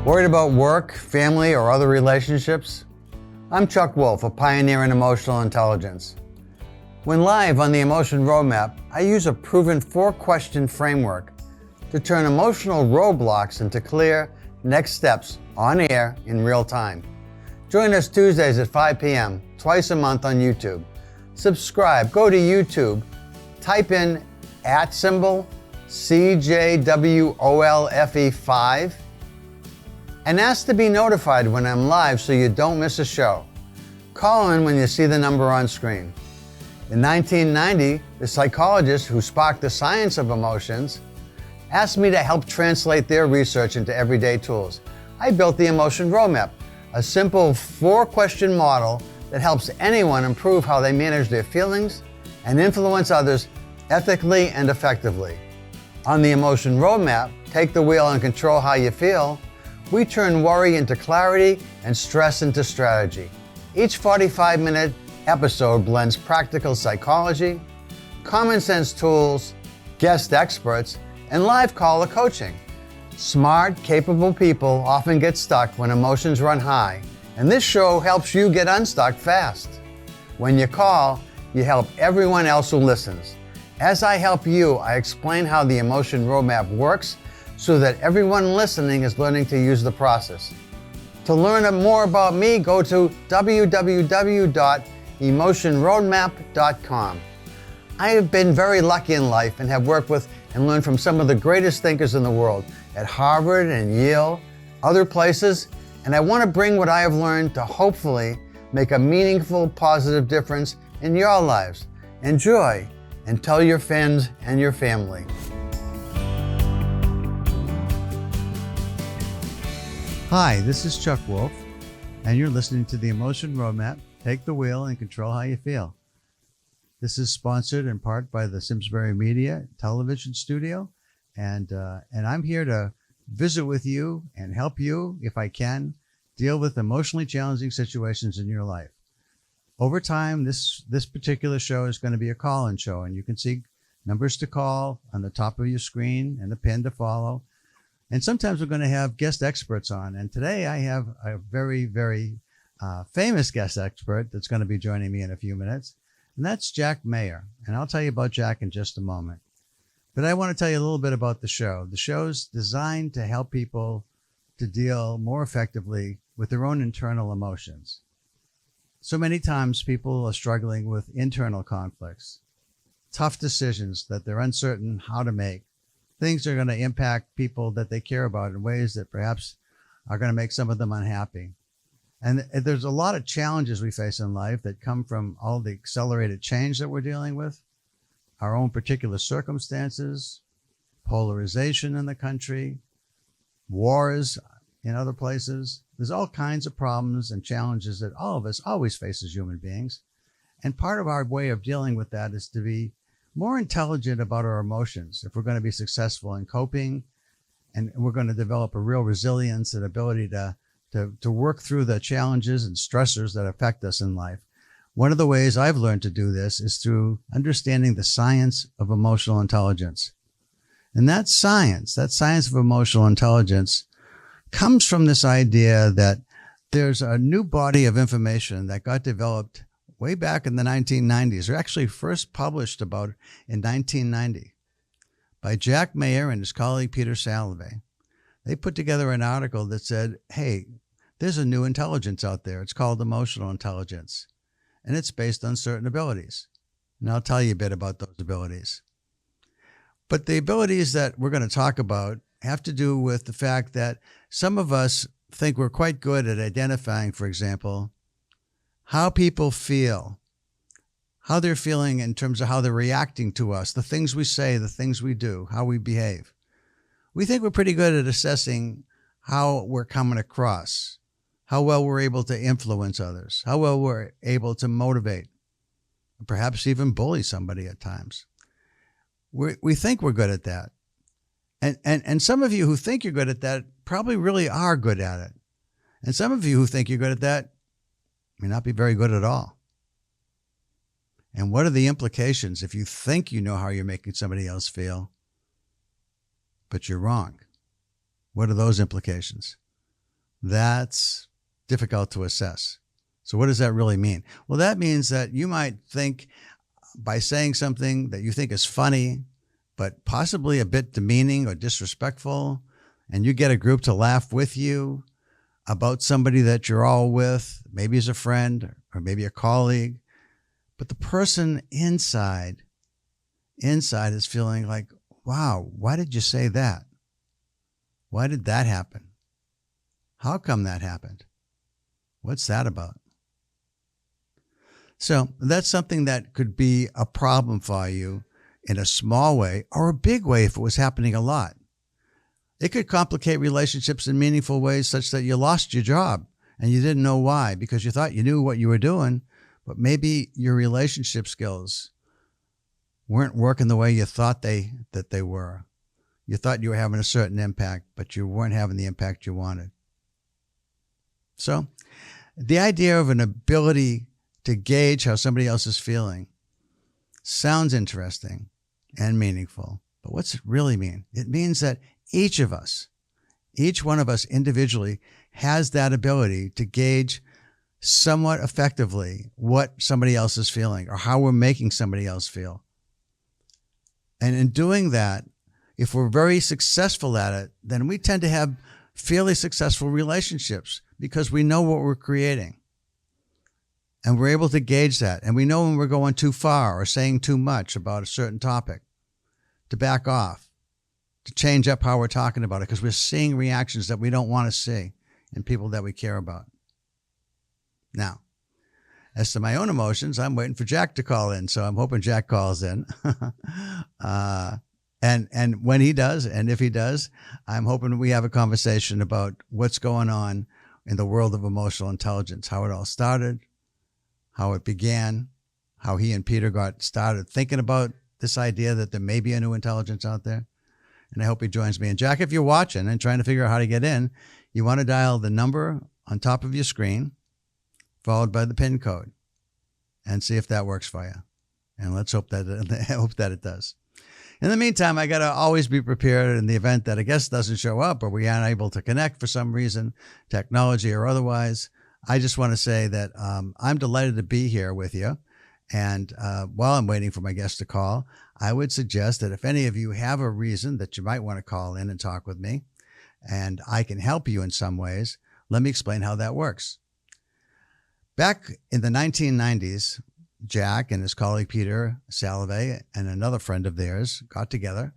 Worried about work, family, or other relationships? I'm Chuck Wolfe, a pioneer in emotional intelligence. When live on the Emotion Roadmap, I use a proven 4-question framework to turn emotional roadblocks into clear next steps on air in real time. Join us Tuesdays at 5 p.m., twice a month on YouTube. Subscribe, go to YouTube, type in @CJWOLFE5, and ask to be notified when I'm live so you don't miss a show. Call in when you see the number on screen. In 1990, the psychologists who sparked the science of emotions asked me to help translate their research into everyday tools. I built the Emotion Roadmap, a simple 4-question model that helps anyone improve how they manage their feelings and influence others ethically and effectively. On the Emotion Roadmap, take the wheel and control how you feel. We turn worry into clarity and stress into strategy. Each 45-minute episode blends practical psychology, common sense tools, guest experts, and live caller coaching. Smart, capable people often get stuck when emotions run high, and this show helps you get unstuck fast. When you call, you help everyone else who listens. As I help you, I explain how the Emotion Roadmap works so that everyone listening is learning to use the process. To learn more about me, go to www.emotionroadmap.com. I have been very lucky in life and have worked with and learned from some of the greatest thinkers in the world at Harvard and Yale, other places, and I want to bring what I have learned to hopefully make a meaningful, positive difference in your lives. Enjoy and tell your friends and your family. Hi, this is Chuck Wolfe, and you're listening to the Emotion Roadmap. Take the wheel and control how you feel. This is sponsored in part by the Simsbury Media Television Studio, and I'm here to visit with you and help you, if I can, deal with emotionally challenging situations in your life. Over time, this particular show is going to be a call-in show, and you can see numbers to call on the top of your screen and the pin to follow. And sometimes we're going to have guest experts on. And today I have a very, very famous guest expert that's going to be joining me in a few minutes. And that's Jack Mayer. And I'll tell you about Jack in just a moment. But I want to tell you a little bit about the show. The show's designed to help people to deal more effectively with their own internal emotions. So many times people are struggling with internal conflicts, tough decisions that they're uncertain how to make. Things are going to impact people that they care about in ways that perhaps are going to make some of them unhappy. And there's a lot of challenges we face in life that come from all the accelerated change that we're dealing with, our own particular circumstances, polarization in the country, wars in other places. There's all kinds of problems and challenges that all of us always face as human beings. And part of our way of dealing with that is to be more intelligent about our emotions if we're going to be successful in coping, and we're going to develop a real resilience and ability to work through the challenges and stressors that affect us in life. One of the ways I've learned to do this is through understanding the science of emotional intelligence. And that science of emotional intelligence comes from this idea that there's a new body of information that got developed way back in the 1990s, or actually first published about in 1990 by Jack Mayer and his colleague Peter Salovey. They put together an article that said, hey, there's a new intelligence out there. It's called emotional intelligence, and it's based on certain abilities. And I'll tell you a bit about those abilities. But the abilities that we're going to talk about have to do with the fact that some of us think we're quite good at identifying, for example, how people feel, how they're feeling in terms of how they're reacting to us, the things we say, the things we do, how we behave. We think we're pretty good at assessing how we're coming across, how well we're able to influence others, how well we're able to motivate, perhaps even bully somebody at times. We think we're good at that. And some of you who think you're good at that probably really are good at it. And some of you who think you're good at that may not be very good at all. And what are the implications if you think you know how you're making somebody else feel, but you're wrong? What are those implications? that's difficult to assess. So what does that really mean? Well, that means that you might think by saying something that you think is funny, but possibly a bit demeaning or disrespectful, and you get a group to laugh with you about somebody that you're all with, maybe as a friend or maybe a colleague, but the person inside is feeling like, wow, why did you say that? Why did that happen? How come that happened? What's that about? So that's something that could be a problem for you in a small way or a big way if it was happening a lot. It could complicate relationships in meaningful ways such that you lost your job and you didn't know why because you thought you knew what you were doing, but maybe your relationship skills weren't working the way you thought that they were. You thought you were having a certain impact, but you weren't having the impact you wanted. So the idea of an ability to gauge how somebody else is feeling sounds interesting and meaningful, but what's it really mean? It means that each one of us individually has that ability to gauge somewhat effectively what somebody else is feeling or how we're making somebody else feel. And in doing that, if we're very successful at it, then we tend to have fairly successful relationships because we know what we're creating. And we're able to gauge that. And we know when we're going too far or saying too much about a certain topic, to back off, to change up how we're talking about it, because we're seeing reactions that we don't want to see in people that we care about. Now, as to my own emotions, I'm waiting for Jack to call in. So I'm hoping Jack calls in. And when he does, and if he does, I'm hoping we have a conversation about what's going on in the world of emotional intelligence, how it all started, how it began, how he and Peter got started thinking about this idea that there may be a new intelligence out there. And I hope he joins me. And Jack, if you're watching and trying to figure out how to get in, you want to dial the number on top of your screen, followed by the PIN code, and see if that works for you. And let's hope that it does. In the meantime, I got to always be prepared in the event that a guest doesn't show up or we aren't able to connect for some reason, technology or otherwise. I just want to say that I'm delighted to be here with you. And while I'm waiting for my guest to call, I would suggest that if any of you have a reason that you might want to call in and talk with me, and I can help you in some ways, let me explain how that works. Back in the 1990s, Jack and his colleague Peter Salovey and another friend of theirs got together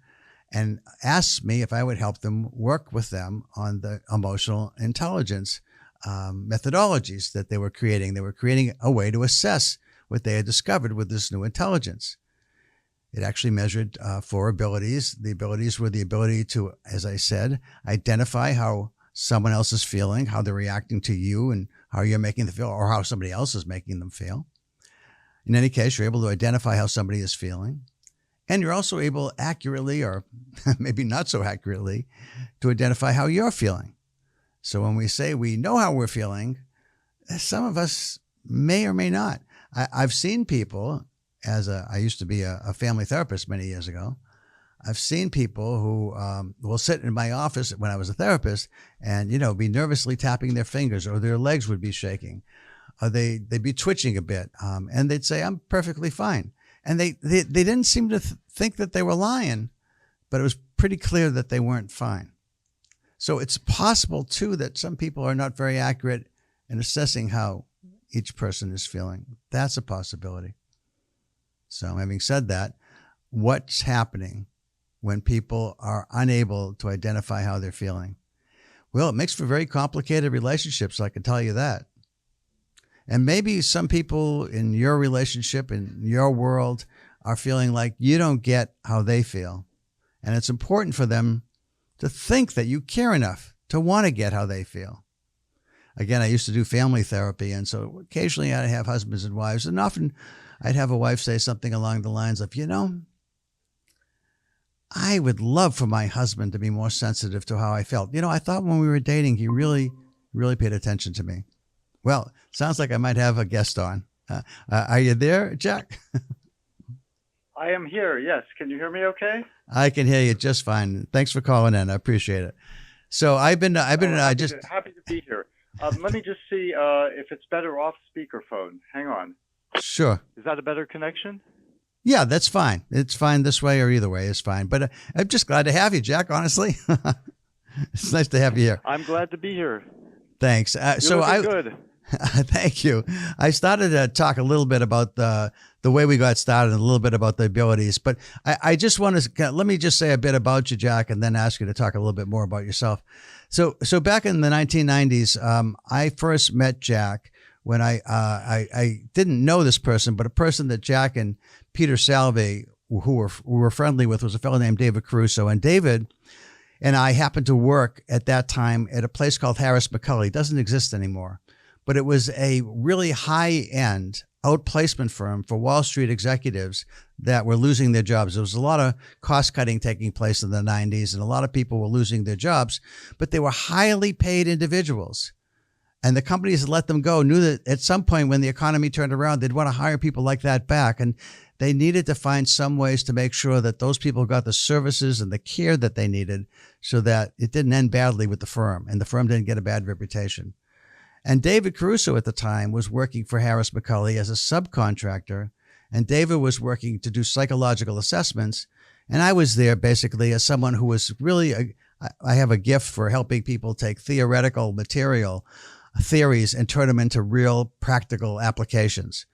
and asked me if I would help them work with them on the emotional intelligence methodologies that they were creating. They were creating a way to assess what they had discovered with this new intelligence. It actually measured 4 abilities. The abilities were the ability to, as I said, identify how someone else is feeling, how they're reacting to you and how you're making them feel, or how somebody else is making them feel. In any case, you're able to identify how somebody is feeling. And you're also able accurately, or maybe not so accurately, to identify how you're feeling. So when we say we know how we're feeling, some of us may or may not. I've seen people, I used to be a family therapist many years ago. I've seen people who will sit in my office when I was a therapist and, be nervously tapping their fingers, or their legs would be shaking. They'd be twitching a bit, and they'd say, I'm perfectly fine. And they didn't seem to think that they were lying, but it was pretty clear that they weren't fine. So it's possible, too, that some people are not very accurate in assessing how each person is feeling. That's a possibility. So having said that, what's happening when people are unable to identify how they're feeling? Well, it makes for very complicated relationships, I can tell you that. And maybe some people in your relationship, in your world, are feeling like you don't get how they feel. And it's important for them to think that you care enough to want to get how they feel. Again, I used to do family therapy, and so occasionally I'd have husbands and wives, and often I'd have a wife say something along the lines of, I would love for my husband to be more sensitive to how I felt. I thought when we were dating, he really, really paid attention to me. Well, sounds like I might have a guest on. Are you there, Jack? I am here, yes. Can you hear me okay? I can hear you just fine. Thanks for calling in. I appreciate it. So I've been happy, just happy to be here. Let me just see if it's better off speakerphone. Hang on. sure. Is that a better connection? Yeah, that's fine. It's fine this way or either way is fine. But I'm just glad to have you, Jack. Honestly, it's nice to have you here. I'm glad to be here. Thanks. You're looking good. Thank you. I started to talk a little bit about the way we got started and a little bit about the abilities, but I just want to let me just say a bit about you, Jack, and then ask you to talk a little bit more about yourself. So back in the 1990s, I first met Jack when I didn't know this person, but a person that Jack and Peter Salovey, who were friendly with, was a fellow named David Caruso, and David and I happened to work at that time at a place called Harris McCully. It doesn't exist anymore. But it was a really high-end outplacement firm for Wall Street executives that were losing their jobs. There was a lot of cost-cutting taking place in the 90s, and a lot of people were losing their jobs, but they were highly paid individuals. And the companies that let them go knew that at some point when the economy turned around, they'd want to hire people like that back. And they needed to find some ways to make sure that those people got the services and the care that they needed so that it didn't end badly with the firm and the firm didn't get a bad reputation. And David Caruso at the time was working for Harris McCully as a subcontractor, and David was working to do psychological assessments. And I was there basically as someone who was really, I have a gift for helping people take theoretical material, theories, and turn them into real practical applications.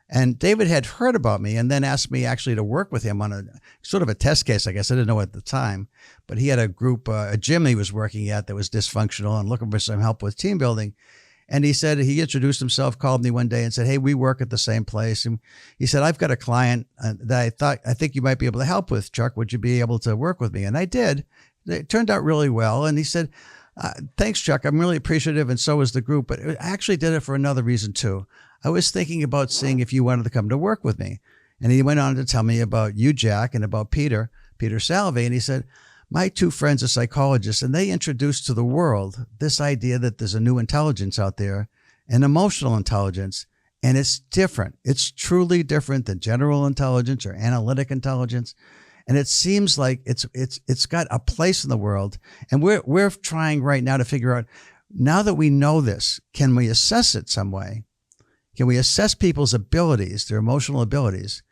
And David had heard about me and then asked me actually to work with him on a sort of a test case, I guess. I didn't know at the time, but he had a group, a gym he was working at that was dysfunctional and looking for some help with team building. And he said, he introduced himself, called me one day and said, hey, we work at the same place. And he said, I've got a client that I think you might be able to help with, Chuck. Would you be able to work with me? And I did. It turned out really well. And he said, thanks, Chuck. I'm really appreciative. And so was the group. But I actually did it for another reason, too. I was thinking about seeing if you wanted to come to work with me. And he went on to tell me about you, Jack, and about Peter Salovey. And he said, my two friends are psychologists, and they introduced to the world this idea that there's a new intelligence out there, an emotional intelligence, and it's different. It's truly different than general intelligence or analytic intelligence. And it seems like it's got a place in the world. And we're trying right now to figure out, now that we know this, can we assess it some way? Can we assess people's abilities, their emotional abilities,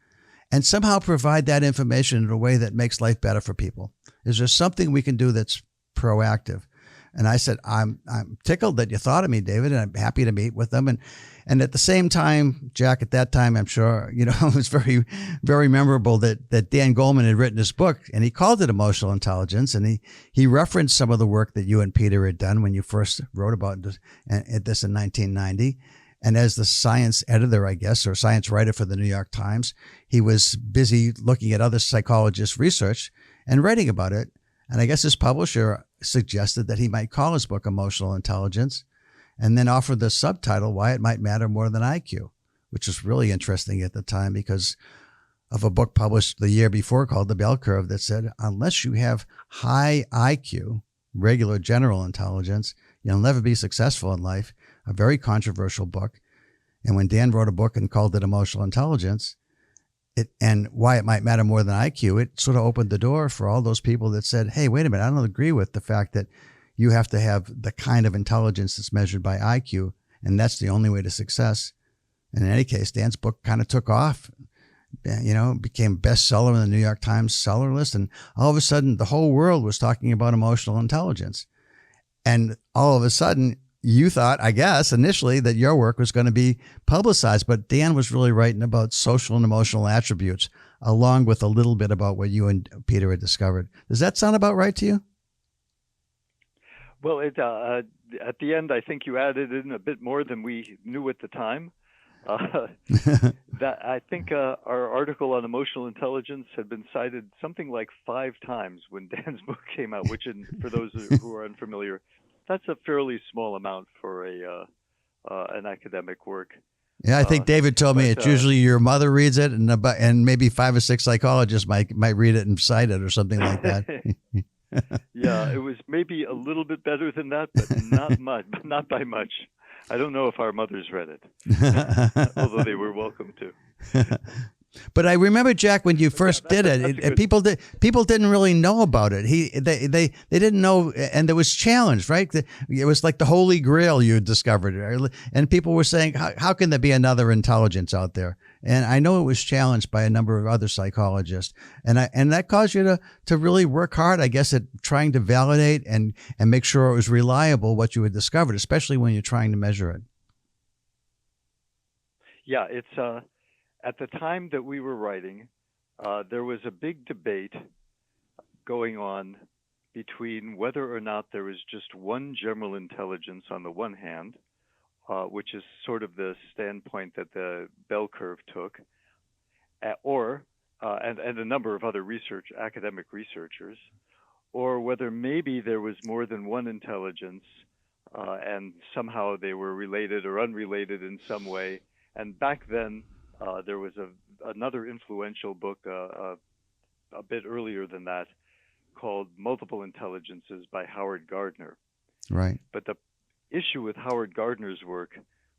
and somehow provide that information in a way that makes life better for people? Is there something we can do that's proactive? And I said, I'm tickled that you thought of me, David, and I'm happy to meet with them. And at the same time, Jack, at that time, I'm sure, it was very, very memorable that Dan Goleman had written his book, and he called it Emotional Intelligence. And he referenced some of the work that you and Peter had done when you first wrote about this in 1990. And as the science editor, I guess, or science writer for the New York Times, he was busy looking at other psychologists' research and writing about it. And I guess his publisher suggested that he might call his book Emotional Intelligence and then offered the subtitle, Why It Might Matter More Than IQ, which was really interesting at the time because of a book published the year before called The Bell Curve that said, unless you have high IQ, regular general intelligence, you'll never be successful in life. A very controversial book. And when Dan wrote a book and called it Emotional Intelligence, and Why It Might Matter More Than IQ, it sort of opened the door for all those people that said, hey, wait a minute, I don't agree with the fact that you have to have the kind of intelligence that's measured by IQ, and that's the only way to success. And in any case, Dan's book kind of took off, became bestseller in the New York Times seller list, and all of a sudden, the whole world was talking about emotional intelligence. And all of a sudden, you thought, I guess, initially that your work was going to be publicized, but Dan was really writing about social and emotional attributes, along with a little bit about what you and Peter had discovered. Does that sound about right to you? Well, at the end, I think you added in a bit more than we knew at the time. That I think our article on emotional intelligence had been cited something like 5 times when Dan's book came out, which, for those who are unfamiliar, that's a fairly small amount for an academic work. Yeah, I think David told me it's usually your mother reads it, and maybe 5 or 6 psychologists might read it and cite it or something like that. Yeah, it was maybe a little bit better than that, but not much, not by much. I don't know if our mothers read it, although they were welcome to. But I remember, Jack, when you first did it, people didn't really know about it. They didn't know, and there was challenge, right? It was like the Holy Grail you discovered, and people were saying, how can there be another intelligence out there? And I know it was challenged by a number of other psychologists, and that caused you to really work hard, I guess, at trying to validate and make sure it was reliable what you had discovered, especially when you're trying to measure it. Yeah, it's at the time that we were writing, there was a big debate going on between whether or not there was just one general intelligence on the one hand, which is sort of the standpoint that the bell curve took, or and a number of other academic researchers, or whether maybe there was more than one intelligence, and somehow they were related or unrelated in some way. And back then, there was another influential book a bit earlier than that called Multiple Intelligences by Howard Gardner. Right. But the issue with Howard Gardner's work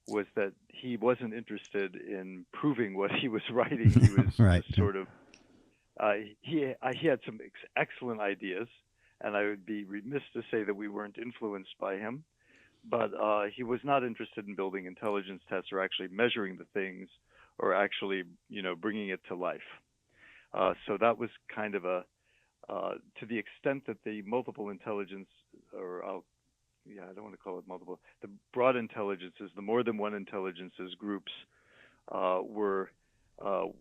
was that he wasn't interested in proving what he was writing. He was right. just sort of, he had some excellent ideas, and I would be remiss to say that we weren't influenced by him. But he was not interested in building intelligence tests or actually measuring the things or actually, bringing it to life. So that was kind of to the extent that the multiple intelligence, I don't want to call it multiple, the broad intelligences, the more than one intelligences groups were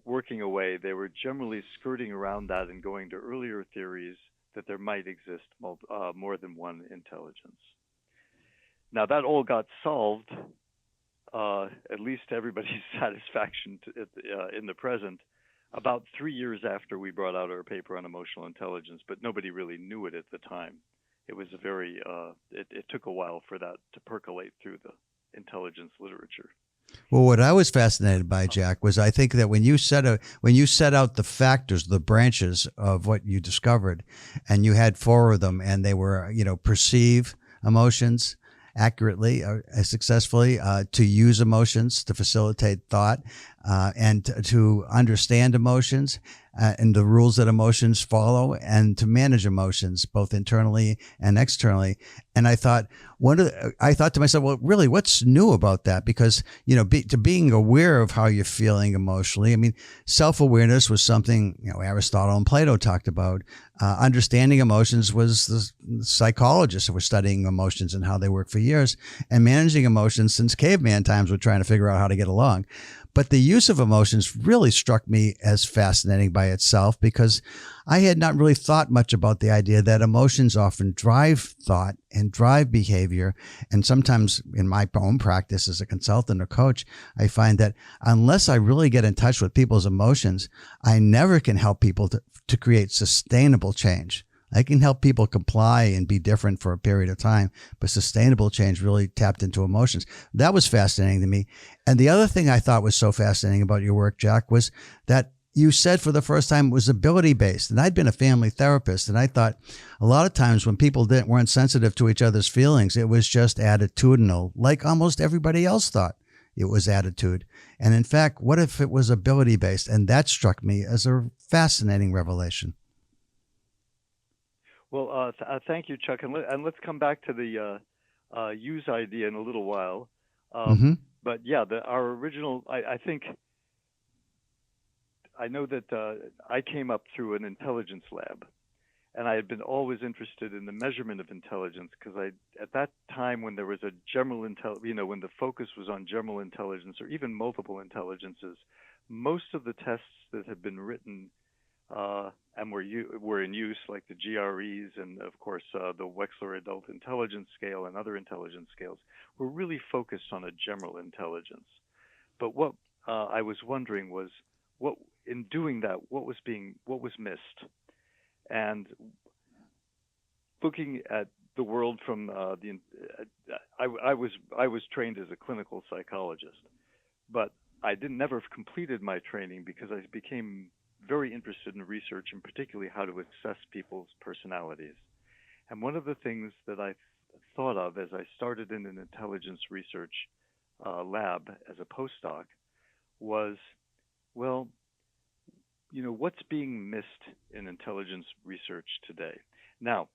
working away. They were generally skirting around that and going to earlier theories that there might exist more than one intelligence. Now, that all got solved, at least to everybody's satisfaction in the present, about 3 years after we brought out our paper on emotional intelligence, but nobody really knew it at the time. It was it took a while for that to percolate through the intelligence literature. Well, what I was fascinated by, Jack, was I think that when you set out the factors, the branches of what you discovered, and you had 4 of them, and they were, perceive emotions accurately, successfully, to use emotions to facilitate thought, and to understand emotions and the rules that emotions follow, and to manage emotions both internally and externally. And I thought to myself, well, really, what's new about that? Because to being aware of how you're feeling emotionally. I mean, self-awareness was something Aristotle and Plato talked about. Understanding emotions was the psychologists who were studying emotions and how they work for years, and managing emotions since caveman times were trying to figure out how to get along. But the use of emotions really struck me as fascinating by itself, because I had not really thought much about the idea that emotions often drive thought and drive behavior. And sometimes in my own practice as a consultant or coach, I find that unless I really get in touch with people's emotions, I never can help people to create sustainable change. I can help people comply and be different for a period of time, but sustainable change really tapped into emotions. That was fascinating to me. And the other thing I thought was so fascinating about your work, Jack, was that you said for the first time it was ability-based. And I'd been a family therapist, and I thought a lot of times when people weren't sensitive to each other's feelings, it was just attitudinal, like almost everybody else thought it was attitude. And in fact, what if it was ability-based? And that struck me as a fascinating revelation. Well, thank you, Chuck. And let's come back to the use idea in a little while. But yeah, our original, I think, I know that I came up through an intelligence lab, and I had been always interested in the measurement of intelligence, because at that time when there was a general when the focus was on general intelligence or even multiple intelligences, most of the tests that had been written and were in use, like the GREs and, of course, the Wechsler Adult Intelligence Scale and other intelligence scales, were really focused on a general intelligence. But what I was wondering was, in doing that, what was missed? And looking at the world from I was trained as a clinical psychologist, but I never completed my training because I became very interested in research, and particularly how to assess people's personalities. And one of the things that I thought of as I started in an intelligence research lab as a postdoc was, well, what's being missed in intelligence research today. Now,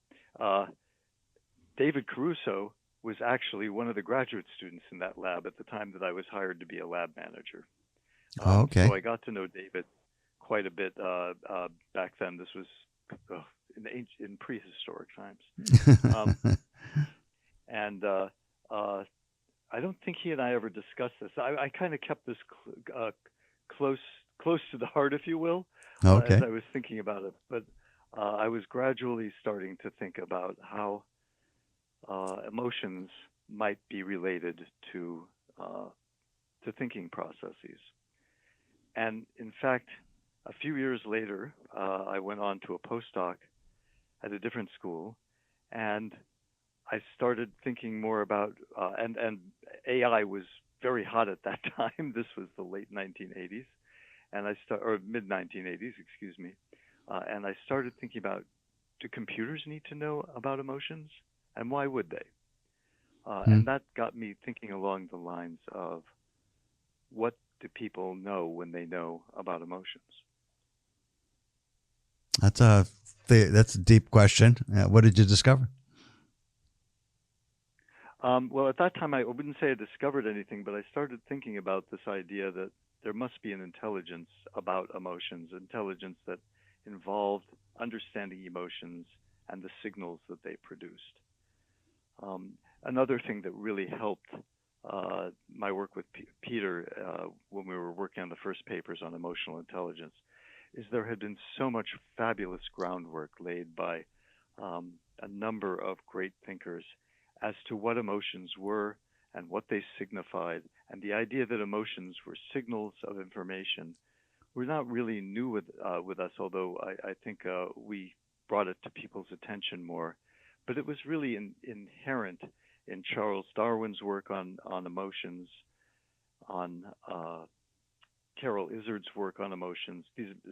David Caruso was actually one of the graduate students in that lab at the time that I was hired to be a lab manager. Okay. So I got to know David quite a bit back then. This was in prehistoric times. And I don't think he and I ever discussed this. I kind of kept this close to the heart, if you will, Okay. as I was thinking about it. But I was gradually starting to think about how emotions might be related to thinking processes. And in fact, a few years later, I went on to a postdoc at a different school, and I started thinking more about, and AI was very hot at that time. This was the late 1980s, or mid 1980s, excuse me. And I started thinking about, do computers need to know about emotions, and why would they? And that got me thinking along the lines of, what do people know when they know about emotions? That's a deep question. What did you discover? Well, at that time, I wouldn't say I discovered anything, but I started thinking about this idea that there must be an intelligence about emotions, intelligence that involved understanding emotions and the signals that they produced. Another thing that really helped my work with Peter when we were working on the first papers on emotional intelligence is there had been so much fabulous groundwork laid by a number of great thinkers as to what emotions were and what they signified, and the idea that emotions were signals of information were not really new with us, although I think we brought it to people's attention more. But it was really inherent in Charles Darwin's work on emotions, on Carol Izard's work on emotions.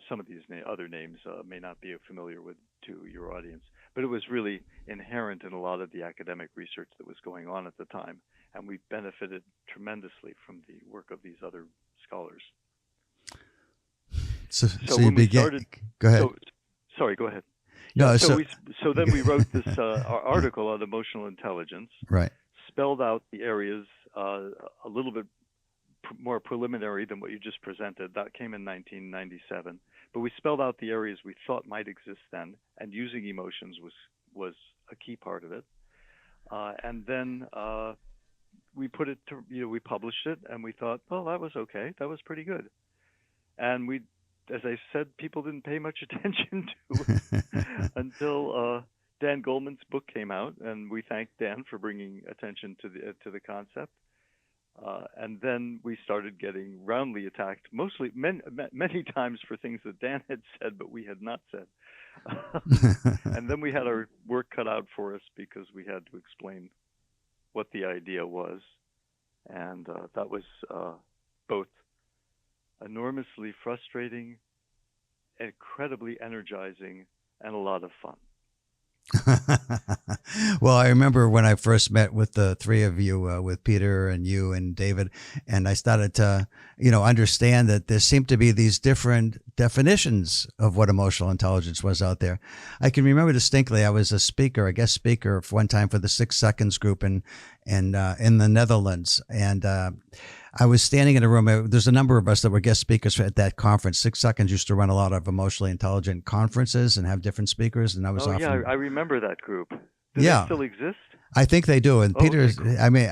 Some of these other names may not be familiar to your audience, but it was really inherent in a lot of the academic research that was going on at the time, and we benefited tremendously from the work of these other scholars. So you began. Go ahead. Sorry, go ahead. No, so then we wrote this article on emotional intelligence. Right. Spelled out the areas a little bit more preliminary than what you just presented. That came in 1997. But we spelled out the areas we thought might exist then, and using emotions was a key part of it. And then we put it to, we published it, and we thought, well, that was okay. That was pretty good. And we, as I said, people didn't pay much attention to it until Dan Goleman's book came out, and we thanked Dan for bringing attention to the concept. And then we started getting roundly attacked, many times for things that Dan had said but we had not said. And then we had our work cut out for us because we had to explain what the idea was, and that was both enormously frustrating, incredibly energizing, and a lot of fun. Well, I remember when I first met with the three of you, with Peter and you and David, and I started to, understand that there seemed to be these different definitions of what emotional intelligence was out there. I can remember distinctly, I was a guest speaker for one time for the 6 Seconds group in the Netherlands, and I was standing in a room. There's a number of us that were guest speakers at that conference. 6 Seconds used to run a lot of emotionally intelligent conferences and have different speakers. And I was often. Yeah, I remember that group. Do they still exist? I think they do. And Peter, okay, cool. I mean,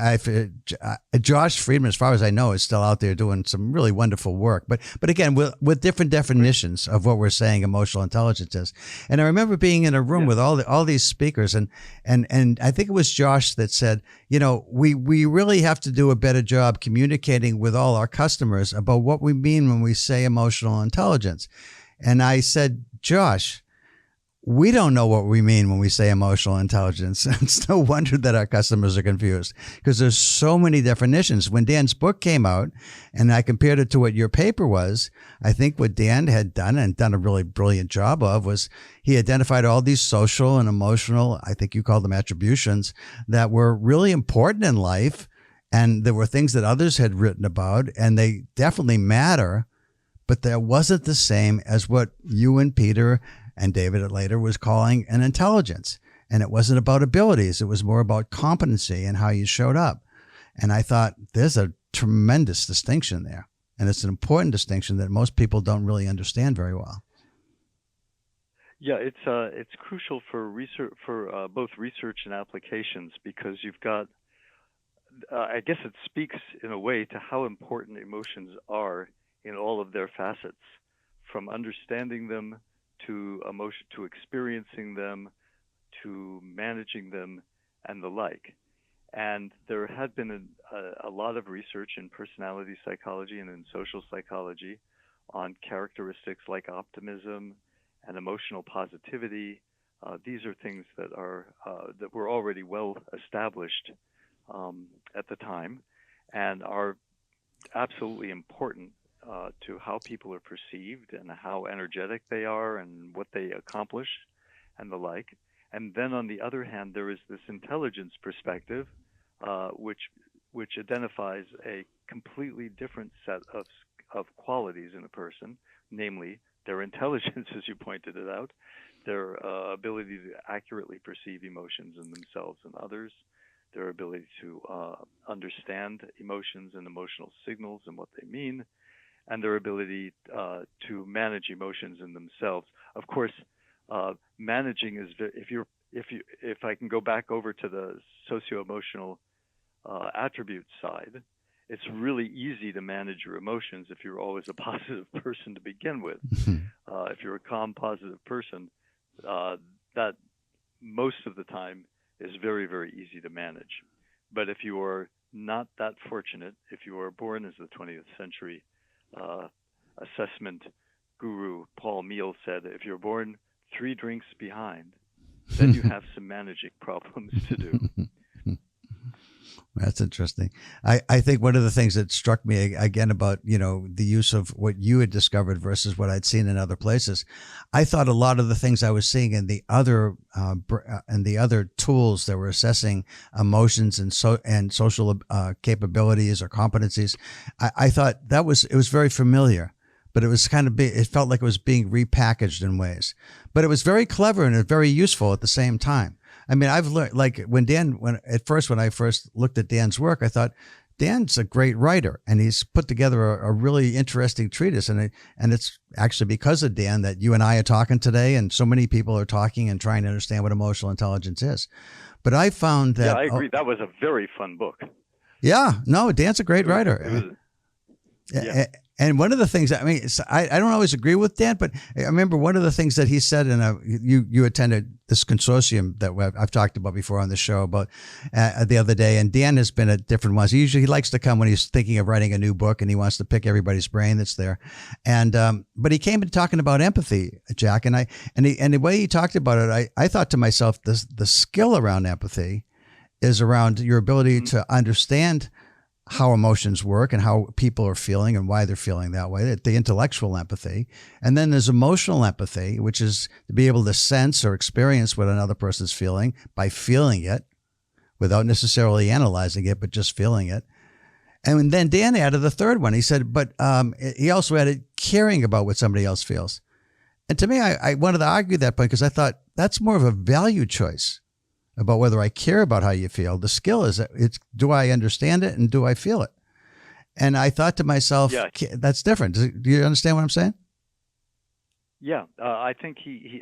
Josh Friedman, as far as I know, is still out there doing some really wonderful work. But again, with different definitions of what we're saying emotional intelligence is. And I remember being in a room with all these speakers, and I think it was Josh that said, we really have to do a better job communicating with all our customers about what we mean when we say emotional intelligence. And I said, Josh, we don't know what we mean when we say emotional intelligence. It's no wonder that our customers are confused because there's so many definitions. When Dan's book came out and I compared it to what your paper was, I think what Dan had done a really brilliant job of was he identified all these social and emotional, I think you call them attributions, that were really important in life. And there were things that others had written about, and they definitely matter. but there wasn't the same as what you and Peter and David later was calling an intelligence. And it wasn't about abilities. It was more about competency and how you showed up. And I thought there's a tremendous distinction there. And it's an important distinction that most people don't really understand very well. Yeah, it's crucial for research, for both research and applications, because you've got, I guess it speaks in a way to how important emotions are in all of their facets, from understanding them to emotion, to experiencing them, to managing them, and the like. And there had been a lot of research in personality psychology and in social psychology on characteristics like optimism and emotional positivity. These are things that were already well established at the time, and are absolutely important to how people are perceived and how energetic they are and what they accomplish and the like. And then on the other hand, there is this intelligence perspective, which identifies a completely different set of qualities in a person, namely their intelligence, as you pointed it out, their ability to accurately perceive emotions in themselves and others, their ability to understand emotions and emotional signals and what they mean, and their ability to manage emotions in themselves. Of course, managing is if I can go back over to the socio-emotional attributes side, it's really easy to manage your emotions if you're always a positive person to begin with. If you're a calm, positive person, that most of the time is very, very easy to manage. But if you are not that fortunate, if you are born, as the 20th century assessment guru Paul Meehl said, if you're born 3 drinks behind, then you have some managing problems to do. That's interesting. I think one of the things that struck me again about, the use of what you had discovered versus what I'd seen in other places, I thought a lot of the things I was seeing in the other tools that were assessing emotions and social capabilities or competencies, I thought it was very familiar. But it was it felt like it was being repackaged in ways. But it was very clever and very useful at the same time. I mean, I've learned, like when I first looked at Dan's work, I thought Dan's a great writer, and he's put together a really interesting treatise. And it's actually because of Dan that you and I are talking today, and so many people are talking and trying to understand what emotional intelligence is. But I found that... Yeah, I agree. That was a very fun book. Yeah, no, Dan's a great writer. And one of the things, I don't always agree with Dan, but I remember one of the things that he said you attended this consortium that I've talked about before on the show about the other day, and Dan has been at different ones. He likes to come when he's thinking of writing a new book, and he wants to pick everybody's brain that's there. And but he came in talking about empathy, Jack, and the way he talked about it, I thought to myself, the skill around empathy is around your ability to understand how emotions work and how people are feeling and why they're feeling that way, the intellectual empathy. And then there's emotional empathy, which is to be able to sense or experience what another person's feeling by feeling it without necessarily analyzing it, but just feeling it. And then Dan added the third one. He said, but he also added caring about what somebody else feels. And to me, I wanted to argue that point because I thought that's more of a value choice about whether I care about how you feel. The skill is do I understand it and do I feel it? And I thought to myself, that's different. Do you understand what I'm saying? Yeah, I think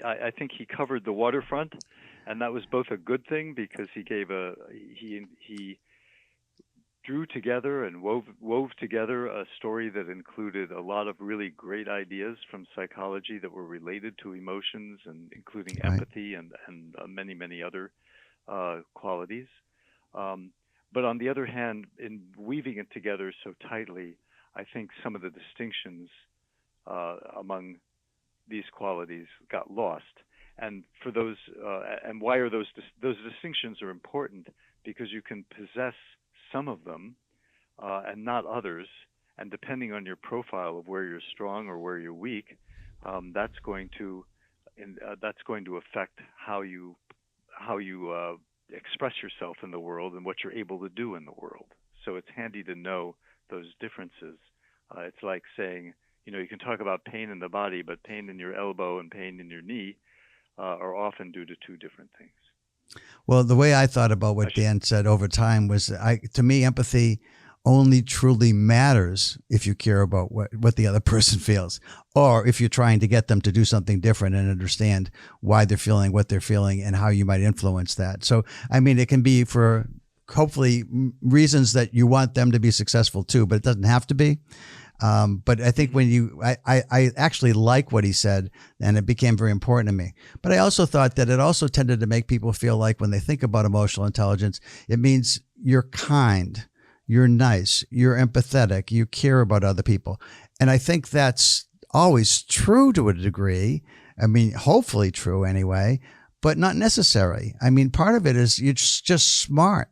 I think he covered the waterfront, and that was both a good thing because he drew together and wove together a story that included a lot of really great ideas from psychology that were related to emotions, and including empathy and many, many other qualities. But on the other hand, in weaving it together so tightly, I think some of the distinctions among these qualities got lost. And for those, and why are those distinctions are important? Because you can possess some of them and not others, and depending on your profile of where you're strong or where you're weak, that's going to affect how you express yourself in the world and what you're able to do in the world. So it's handy to know those differences. It's like saying, You can talk about pain in the body, but pain in your elbow and pain in your knee are often due to two different things. Well, the way I thought about what Dan said over time was, to me, empathy only truly matters if you care about what the other person feels, or if you're trying to get them to do something different and understand why they're feeling what they're feeling and how you might influence that. So, I mean, it can be for hopefully reasons that you want them to be successful too, but it doesn't have to be. But I think I actually like what he said, and it became very important to me. But I also thought that it also tended to make people feel like when they think about emotional intelligence, it means you're kind, you're nice, you're empathetic, you care about other people. And I think that's always true to a degree. I mean, hopefully true anyway, but not necessary. I mean, part of it is you're just smart.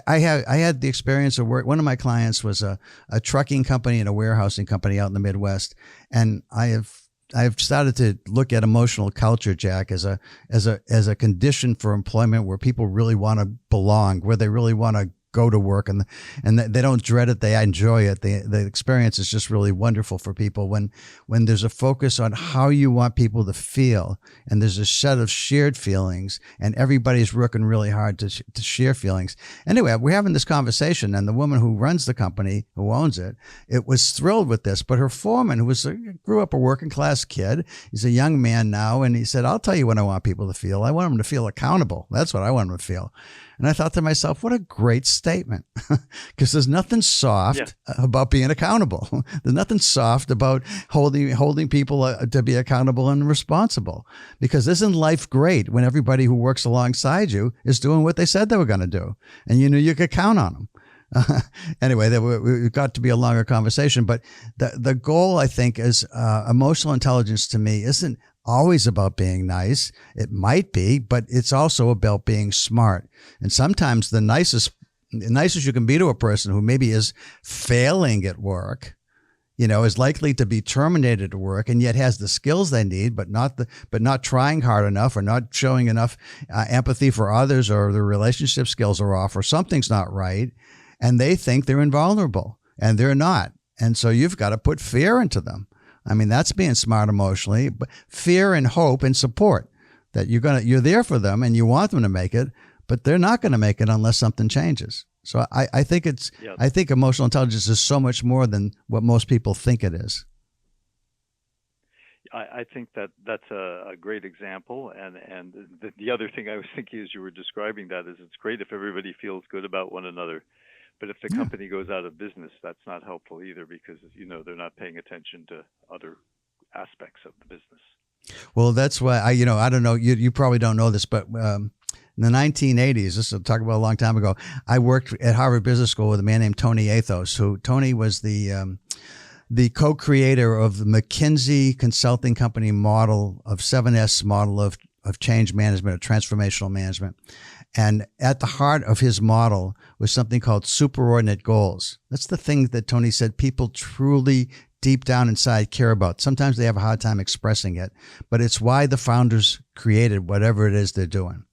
I had the experience of work. One of my clients was a trucking company and a warehousing company out in the Midwest. And I've started to look at emotional culture, Jack, as a condition for employment where people really want to belong, where they really want to go to work, and they don't dread it. They enjoy it. The experience is just really wonderful for people when there's a focus on how you want people to feel, and there's a set of shared feelings, and everybody's working really hard to share feelings. Anyway, we're having this conversation, and the woman who runs the company, who owns it, was thrilled with this. But her foreman, who grew up a working class kid, he's a young man now, and he said, "I'll tell you what I want people to feel. I want them to feel accountable. That's what I want them to feel." And I thought to myself, what a great statement, because there's nothing soft about being accountable. There's nothing soft about holding people to be accountable and responsible, because isn't life great when everybody who works alongside you is doing what they said they were going to do, and you knew you could count on them? Anyway, we got to be a longer conversation, but the goal, I think, is emotional intelligence to me isn't always about being nice. It might be, but it's also about being smart. And sometimes the nicest you can be to a person who maybe is failing at work, is likely to be terminated at work, and yet has the skills they need, but not trying hard enough, or not showing enough empathy for others, or their relationship skills are off, or something's not right, and they think they're invulnerable, and they're not. And so you've got to put fear into them. I mean, that's being smart emotionally, but fear and hope and support that you're there for them and you want them to make it, but they're not going to make it unless something changes. So I think I think emotional intelligence is so much more than what most people think it is. I think that's a great example. And the other thing I was thinking as you were describing that is, it's great if everybody feels good about one another. But if the company goes out of business, that's not helpful either, because, they're not paying attention to other aspects of the business. Well, that's why I don't know, you probably don't know this, but in the 1980s, this is talking about a long time ago, I worked at Harvard Business School with a man named Tony Athos, Tony was the co-creator of the McKinsey consulting company model of 7S model of change management, or transformational management. And at the heart of his model was something called superordinate goals. That's the thing that Tony said people truly deep down inside care about. Sometimes they have a hard time expressing it, but it's why the founders created whatever it is they're doing.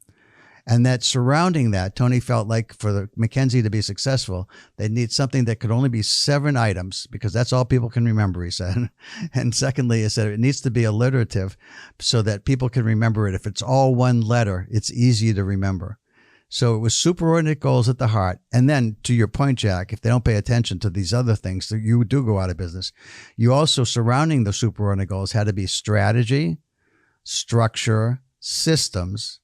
And that surrounding that, Tony felt like for the McKinsey to be successful, they need something that could only be 7 items, because that's all people can remember, he said. And secondly, he said it needs to be alliterative so that people can remember it. If it's all one letter, it's easy to remember. So it was superordinate goals at the heart. And then, to your point, Jack, if they don't pay attention to these other things, you do go out of business. You also, surrounding the superordinate goals, had to be strategy, structure, systems,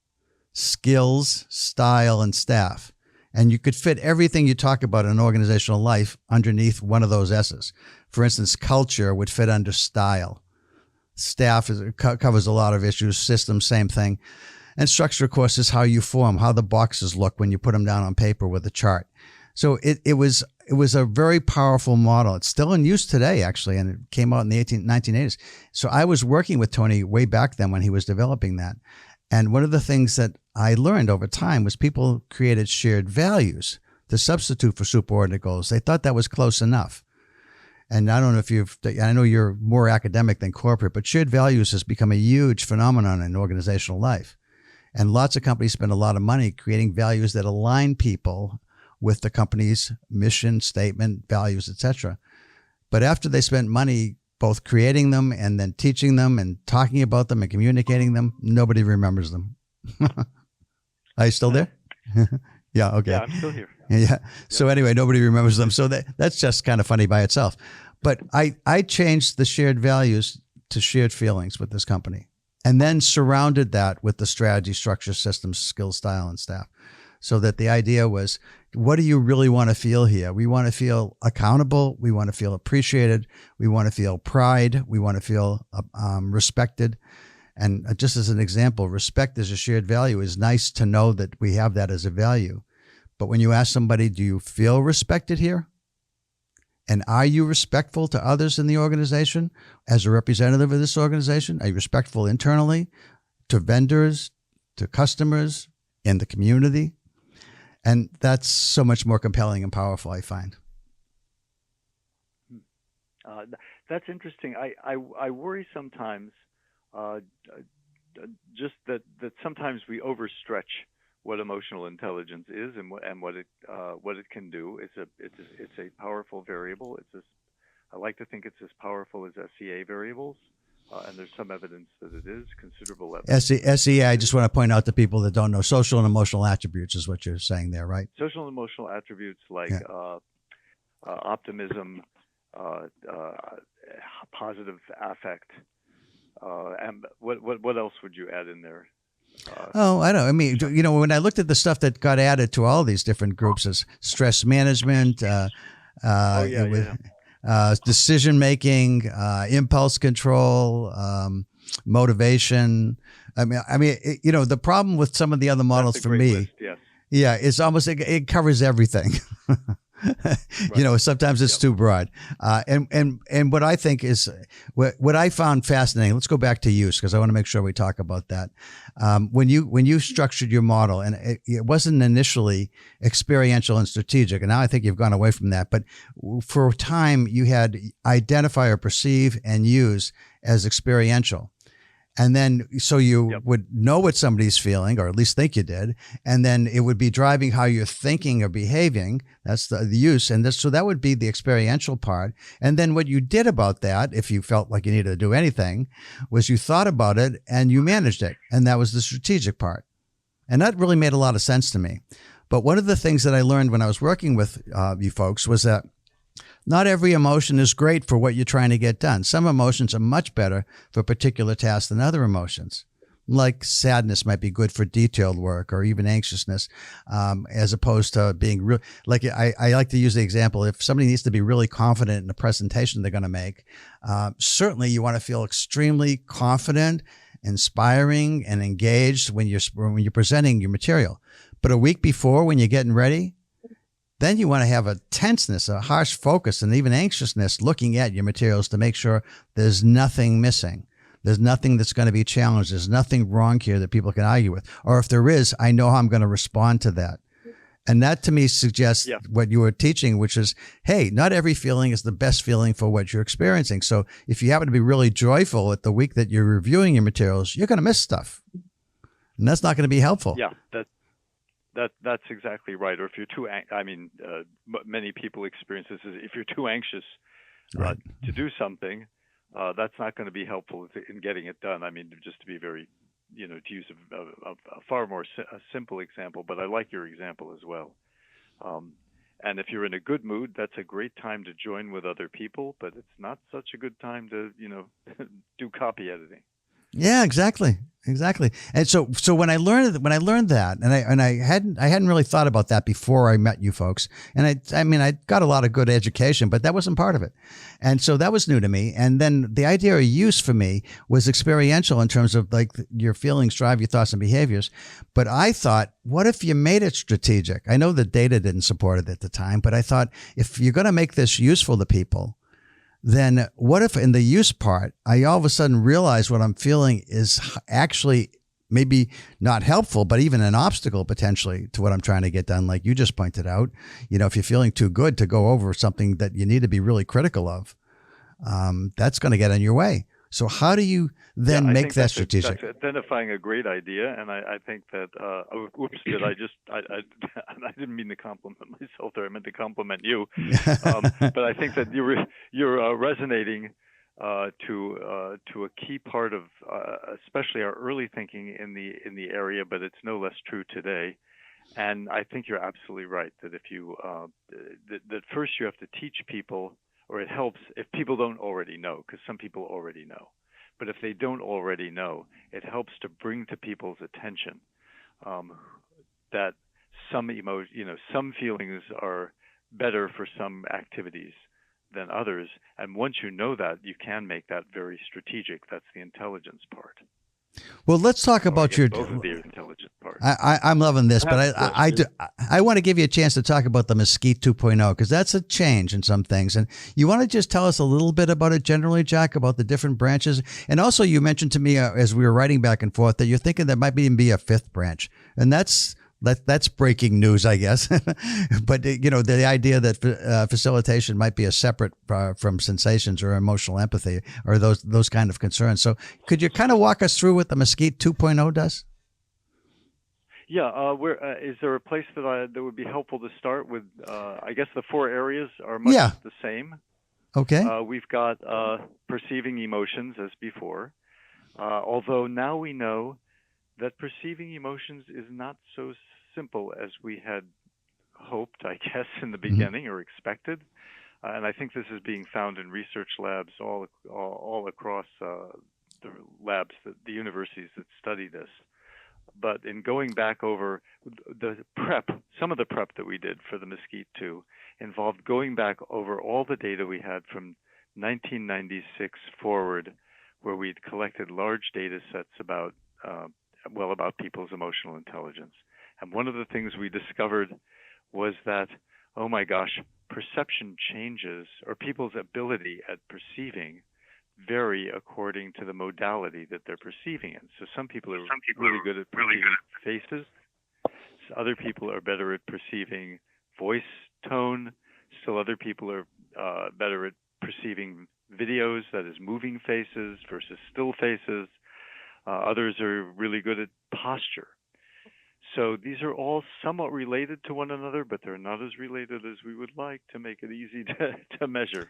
skills, style, and staff. And you could fit everything you talk about in organizational life underneath one of those S's. For instance, culture would fit under style. Staff covers a lot of issues. Systems, same thing. And structure, of course, is how you form, how the boxes look when you put them down on paper with a chart. So it was a very powerful model. It's still in use today, actually, and it came out in the 1980s. So I was working with Tony way back then when he was developing that. And one of the things that I learned over time was people created shared values to substitute for superordinate goals. They thought that was close enough. And I don't know I know you're more academic than corporate, but shared values has become a huge phenomenon in organizational life. And lots of companies spend a lot of money creating values that align people with the company's mission, statement, values, etc. But after they spent money both creating them and then teaching them and talking about them and communicating them, nobody remembers them. Are you still there? Yeah. Okay. Yeah, I'm still here. Yeah. So anyway, nobody remembers them. So that's just kind of funny by itself. But I changed the shared values to shared feelings with this company, and then surrounded that with the strategy, structure, systems, skills, style, and staff. So that the idea was, what do you really want to feel here? We want to feel accountable. We want to feel appreciated. We want to feel pride. We want to feel respected. And just as an example, respect as a shared value is nice to know that we have that as a value. But when you ask somebody, do you feel respected here? And are you respectful to others in the organization as a representative of this organization? Are you respectful internally to vendors, to customers, in the community? And that's so much more compelling and powerful, I find. That's interesting. I worry sometimes just that sometimes we overstretch what emotional intelligence is and what it can do. It's a powerful variable. I like to think it's as powerful as SEA variables, and there's some evidence that it is, considerable evidence. SEA, I just want to point out to people that don't know, social and emotional attributes is what you're saying there, right? Social and emotional attributes like optimism, positive affect, and what else would you add in there? I don't. I mean, when I looked at the stuff that got added to all these different groups as stress management, decision making, impulse control, motivation. I mean, the problem with some of the other models for me, list, yes. Yeah, it's almost it covers everything. Right. Sometimes it's too broad. And what I think is what I found fascinating. Let's go back to use, because I want to make sure we talk about that. When you structured your model, and it wasn't initially experiential and strategic, and now I think you've gone away from that. But for a time, you had identify or perceive and use as experiential. And then, so you would know what somebody's feeling, or at least think you did. And then it would be driving how you're thinking or behaving. That's the use. And so that would be the experiential part. And then what you did about that, if you felt like you needed to do anything, was you thought about it and you managed it. And that was the strategic part. And that really made a lot of sense to me. But one of the things that I learned when I was working with you folks was that not every emotion is great for what you're trying to get done. Some emotions are much better for particular tasks than other emotions. Like sadness might be good for detailed work, or even anxiousness, as opposed to being real. Like I like to use the example, if somebody needs to be really confident in a presentation they're going to make, certainly you want to feel extremely confident, inspiring, and engaged when you're presenting your material. But a week before, when you're getting ready, then you want to have a tenseness, a harsh focus, and even anxiousness looking at your materials to make sure there's nothing missing. There's nothing that's going to be challenged. There's nothing wrong here that people can argue with. Or if there is, I know how I'm going to respond to that. And that to me suggests what you were teaching, which is, hey, not every feeling is the best feeling for what you're experiencing. So if you happen to be really joyful at the week that you're reviewing your materials, you're going to miss stuff. And that's not going to be helpful. Yeah, that's exactly right. Or if you're too, many people experience this. If you're too anxious to do something, that's not going to be helpful in getting it done. I mean, just to be very, to use a far more simple example, but I like your example as well. And if you're in a good mood, that's a great time to join with other people, but it's not such a good time to, do copy editing. Yeah, exactly. And so when I learned that, and I hadn't really thought about that before I met you folks. And I got a lot of good education, but that wasn't part of it. And so that was new to me. And then the idea of use for me was experiential in terms of like your feelings drive your thoughts and behaviors. But I thought, what if you made it strategic? I know the data didn't support it at the time, but I thought, if you're going to make this useful to people, then what if in the use part, I all of a sudden realize what I'm feeling is actually maybe not helpful, but even an obstacle potentially to what I'm trying to get done. Like you just pointed out, if you're feeling too good to go over something that you need to be really critical of, that's going to get in your way. So how do you then make that strategic? That's identifying a great idea, and I think that. I didn't mean to compliment myself there. I meant to compliment you. But I think that you're resonating to a key part of especially our early thinking in the area, but it's no less true today. And I think you're absolutely right that if you that first you have to teach people, or it helps if people don't already know, because some people already know. But if they don't already know, it helps to bring to people's attention that some feelings are better for some activities than others. And once you know that, you can make that very strategic. That's the intelligence part. Well, let's talk about your. Both of the intelligence parts. I'm loving this, but I want to give you a chance to talk about the MSCEIT 2.0, because that's a change in some things. And you want to just tell us a little bit about it generally, Jack, about the different branches. And also, you mentioned to me as we were writing back and forth that you're thinking there might even be a fifth branch, and that's breaking news, I guess. But the idea that facilitation might be a separate from sensations or emotional empathy or those kind of concerns. So could you kind of walk us through what the MSCEIT 2.0 does? Yeah, is there a place that would be helpful to start with? I guess the four areas are much the same. Okay. We've got perceiving emotions as before, although now we know that perceiving emotions is not so simple as we had hoped, I guess, in the beginning or expected. And I think this is being found in research labs all across the labs, the universities that study this. But in going back over the prep, some of the prep that we did for the MSCEIT 2 involved going back over all the data we had from 1996 forward, where we'd collected large data sets about people's emotional intelligence. And one of the things we discovered was that, oh my gosh, perception changes, or people's ability at perceiving vary according to the modality that they're perceiving in. So some people are really good at perceiving faces. So other people are better at perceiving voice tone. Still other people are better at perceiving videos, that is moving faces versus still faces. Others are really good at posture. So these are all somewhat related to one another, but they're not as related as we would like to make it easy to measure.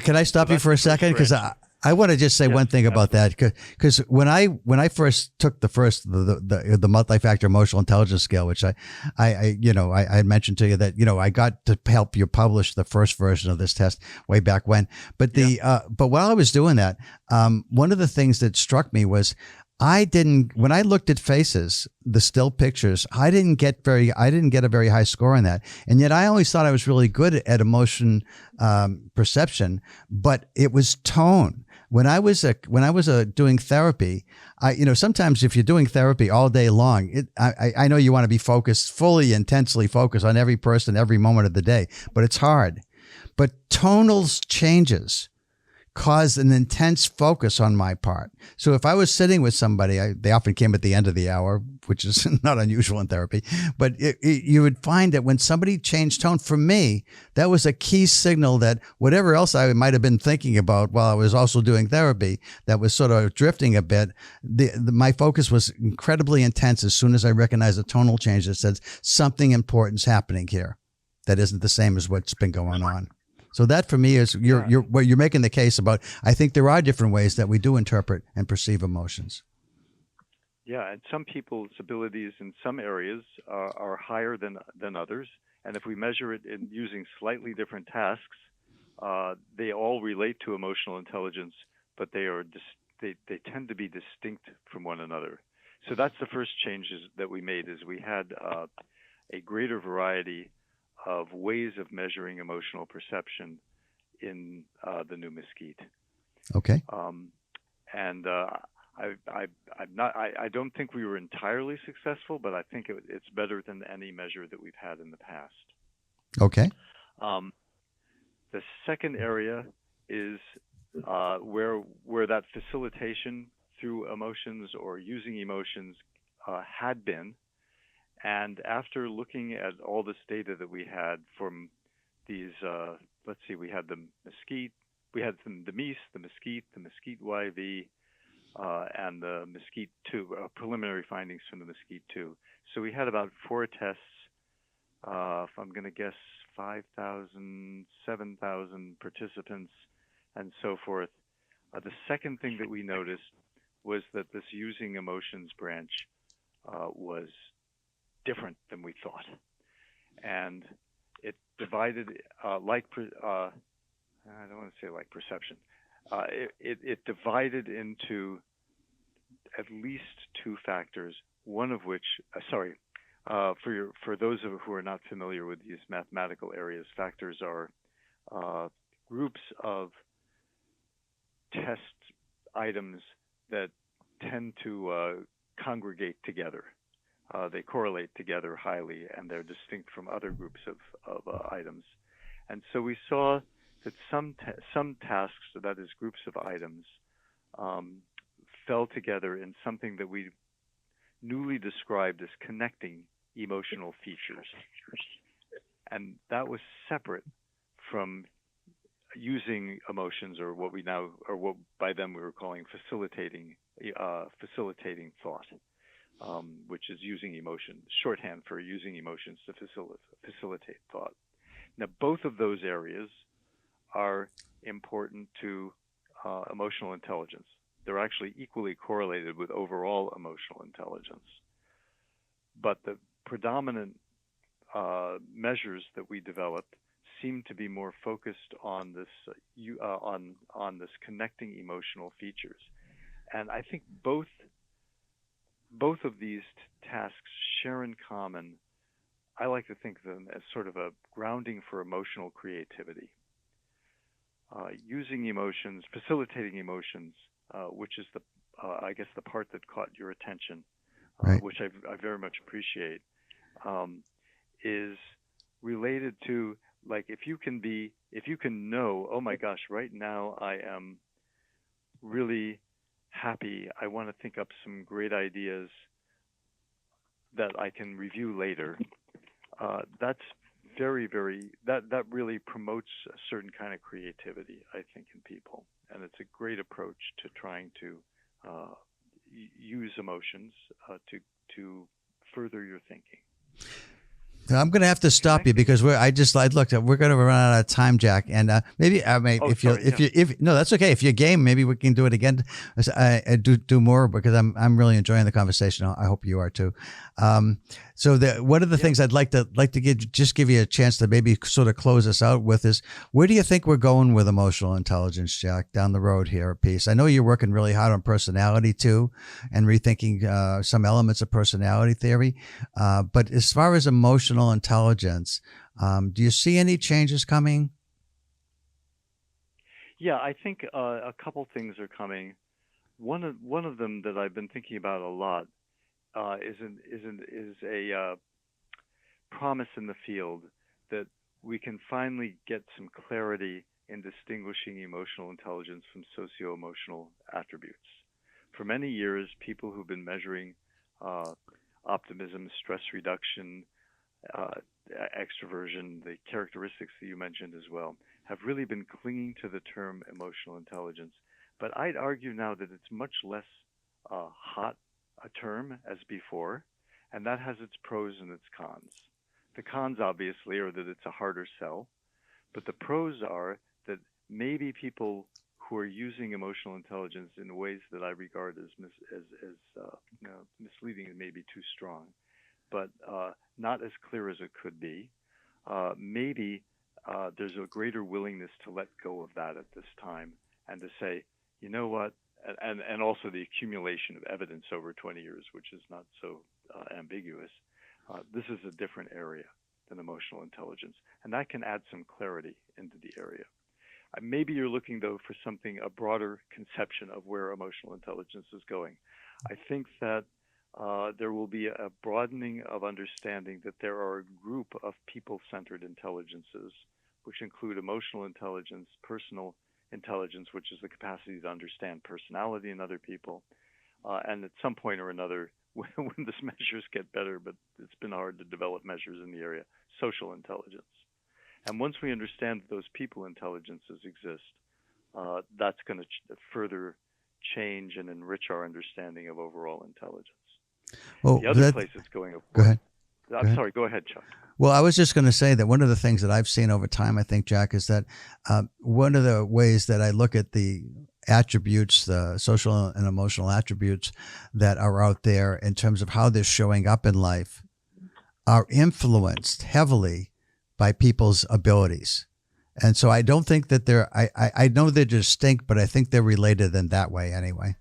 Can I stop you for a second? Because I want to just say one thing about that. Because when I first took the multi-factor emotional intelligence scale, which I had mentioned to you that I got to help you publish the first version of this test way back when. But but while I was doing that, one of the things that struck me was when I looked at faces, the still pictures, I didn't get a very high score on that. And yet I always thought I was really good at emotion perception, but it was tone. When I was doing therapy, sometimes if you're doing therapy all day long, I know you want to be focused, fully, intensely focused on every person, every moment of the day, but it's hard. But tonal changes caused an intense focus on my part. So if I was sitting with somebody, they often came at the end of the hour, which is not unusual in therapy, but you would find that when somebody changed tone, for me, that was a key signal that whatever else I might have been thinking about while I was also doing therapy, that was sort of drifting a bit, my focus was incredibly intense as soon as I recognized a tonal change that said something important's happening here that isn't the same as what's been going on. So that for me is you're making the case about, I think there are different ways that we do interpret and perceive emotions. Yeah, and some people's abilities in some areas are higher than others. And if we measure it in using slightly different tasks, they all relate to emotional intelligence, but they tend to be distinct from one another. So that's the first changes that we made, is we had a greater variety of ways of measuring emotional perception in the new MSCEIT. Okay. And I don't think we were entirely successful, but I think it's better than any measure that we've had in the past. Okay. The second area is where that facilitation through emotions or using emotions had been. And after looking at all this data that we had from these, we had the MSCEIT, we had the MEIS, the MSCEIT, the MSCEIT YV, and the MSCEIT 2, preliminary findings from the MSCEIT 2. So we had about 4 tests, if I'm going to guess 5,000, 7,000 participants, and so forth. The second thing that we noticed was that this using emotions branch was different than we thought, and it divided I don't want to say like perception. It divided into at least two factors. One of which, for those who are not familiar with these mathematical areas, factors are groups of test items that tend to congregate together. They correlate together highly, and they're distinct from other groups of items. And so we saw that some tasks, that is groups of items, fell together in something that we newly described as connecting emotional features. And that was separate from using emotions, or what by then we were calling facilitating thought, which is using emotions, shorthand for using emotions to facilitate thought. Now, both of those areas are important to emotional intelligence. They're actually equally correlated with overall emotional intelligence. But the predominant measures that we developed seem to be more focused on this on this connecting emotional features. And I think both of these tasks share in common, I like to think of them as sort of a grounding for emotional creativity. Using emotions, facilitating emotions, which is I guess the part that caught your attention, right, which I very much appreciate, is related to, like, if you can know, oh my gosh, right now I am really happy, I want to think up some great ideas that I can review later. That's very, very, that really promotes a certain kind of creativity, I think, in people. And it's a great approach to trying to use emotions to further your thinking. I'm going to have to stop you because we're going to run out of time, Jack. And no, that's okay. If you're game, maybe we can do it again. Do more, because I'm really enjoying the conversation. I hope you are too. So one of the things I'd like to give you a chance to maybe sort of close us out with is, where do you think we're going with emotional intelligence, Jack, down the road here at Peace? I know you're working really hard on personality too, and rethinking some elements of personality theory. But as far as emotional intelligence, do you see any changes coming? Yeah, I think a couple things are coming. One of them that I've been thinking about a lot is a promise in the field that we can finally get some clarity in distinguishing emotional intelligence from socio-emotional attributes. For many years, people who've been measuring optimism, stress reduction, extroversion, the characteristics that you mentioned as well, have really been clinging to the term emotional intelligence. But I'd argue now that it's much less hot a term as before, and that has its pros and its cons. The cons, obviously, are that it's a harder sell, but the pros are that maybe people who are using emotional intelligence in ways that I regard as misleading and maybe too strong, but not as clear as it could be. Maybe there's a greater willingness to let go of that at this time, and to say, you know what, and also the accumulation of evidence over 20 years, which is not so ambiguous. This is a different area than emotional intelligence, and that can add some clarity into the area. Maybe you're looking, though, for a broader conception of where emotional intelligence is going. I think that there will be a broadening of understanding that there are a group of people-centered intelligences, which include emotional intelligence, personal intelligence, which is the capacity to understand personality in other people, and at some point or another, when these measures get better, but it's been hard to develop measures in the area, social intelligence. And once we understand that those people intelligences exist, that's going to further change and enrich our understanding of overall intelligence. Well, the other place it's going, of course. Go ahead. I'm sorry, go ahead, Chuck. Well, I was just going to say that one of the things that I've seen over time, I think, Jack, is that one of the ways that I look at the attributes, the social and emotional attributes that are out there in terms of how they're showing up in life are influenced heavily by people's abilities. And so I don't think that I know they're distinct, but I think they're related in that way anyway.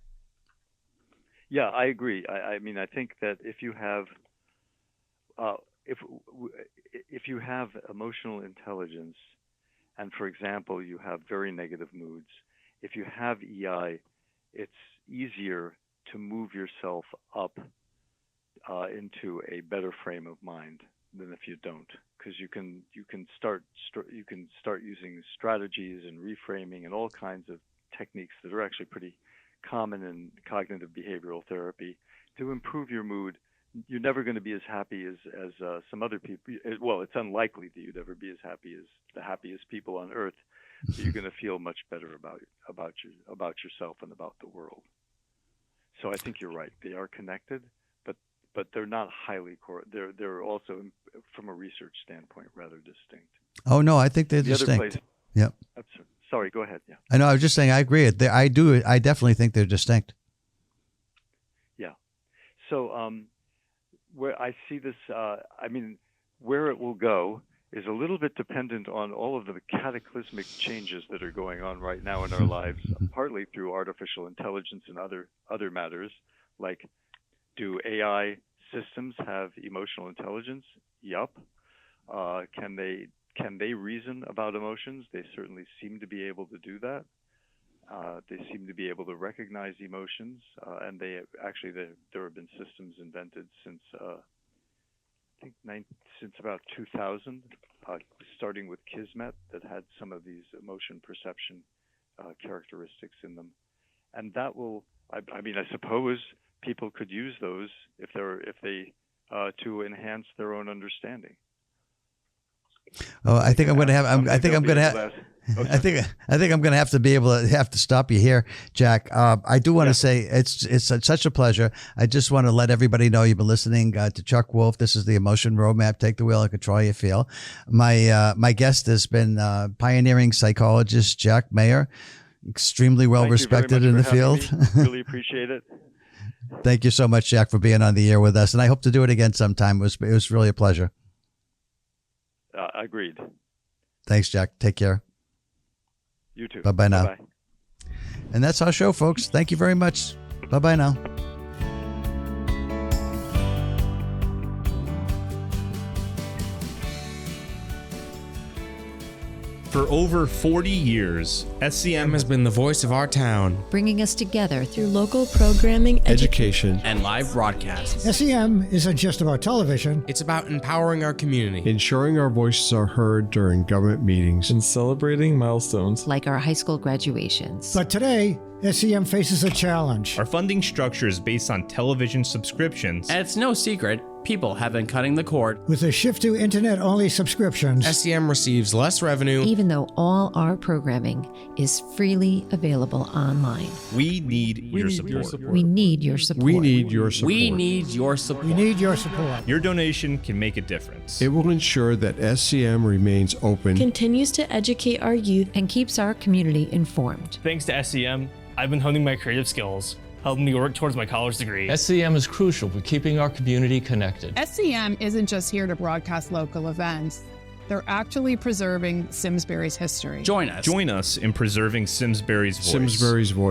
Yeah, I agree. I mean, I think that if you have if you have emotional intelligence, and for example, you have very negative moods, if you have EI, it's easier to move yourself up into a better frame of mind than if you don't, because you can start using strategies and reframing and all kinds of techniques that are actually pretty common in cognitive behavioral therapy to improve your mood. You're never going to be as happy as some other people. Well, it's unlikely that you'd ever be as happy as the happiest people on earth. But you're going to feel much better about yourself and about the world. So I think you're right. They are connected, but they're not highly they're also, from a research standpoint, rather distinct. Oh no, I think they're the distinct. Other place, yep. Sorry, go ahead. Yeah. I know. I was just saying. I agree. I definitely think they're distinct. Yeah. So where I see this, I mean, where it will go is a little bit dependent on all of the cataclysmic changes that are going on right now in our lives, partly through artificial intelligence and other matters, like, do AI systems have emotional intelligence? Yup. Can they reason about emotions? They certainly seem to be able to do that. They seem to be able to recognize emotions, and there have been systems invented since since about 2000, starting with Kismet, that had some of these emotion perception characteristics in them, and that will. I mean, I suppose people could use those if they to enhance their own understanding. Oh, I think I'm going to have. I think I'm going to have to be able to stop you here, Jack. I do want to say it's such a pleasure. I just want to let everybody know you've been listening to Chuck Wolfe. This is the Emotion Roadmap. Take the wheel and control how you feel. My guest has been pioneering psychologist Jack Mayer, extremely well respected in the field. Really appreciate it. Thank you so much, Jack, for being on the air with us, and I hope to do it again sometime. It was really a pleasure. Agreed. Thanks, Jack. Take care. You too. Bye-bye now. Bye-bye. And that's our show, folks. Thank you very much. Bye-bye now. For over 40 years, SCM has been the voice of our town, bringing us together through local programming, education, and live broadcasts. SCM isn't just about television. It's about empowering our community, ensuring our voices are heard during government meetings, and celebrating milestones like our high school graduations. But today, SCM faces a challenge. Our funding structure is based on television subscriptions. And it's no secret, people have been cutting the cord. With a shift to internet-only subscriptions, SCM receives less revenue, even though all our programming is freely available online. We need your support. We need your support. We need your support. We need your support. We need your support. Your donation can make a difference. It will ensure that SCM remains open, continues to educate our youth, and keeps our community informed. Thanks to SCM, I've been honing my creative skills, helping me work towards my college degree. SCM is crucial for keeping our community connected. SCM isn't just here to broadcast local events. They're actually preserving Simsbury's history. Join us. Join us in preserving Simsbury's voice. Simsbury's voice.